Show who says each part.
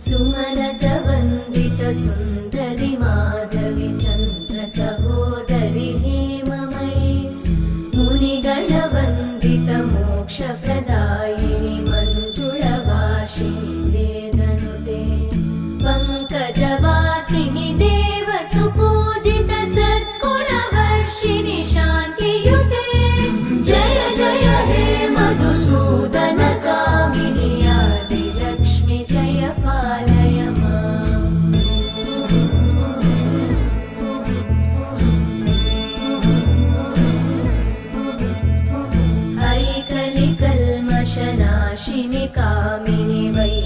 Speaker 1: सुमनसवन्दित सुन्दरि माधवि चन्द्र सहोदरि हेममयि मुनिगणवन्दित मोक्षप्रदायिनि मञ्जुळभाषिणि वेदनुते पङ्कजवासिनि देवसुपूजित सद्गुणवर्षिणि शान्तियुते जय जय हे मधुसूदन कामिनि आदिलक्ष्मि जय पालय माम्। ऐकलिकल्मषनाशिनि कामिनि वै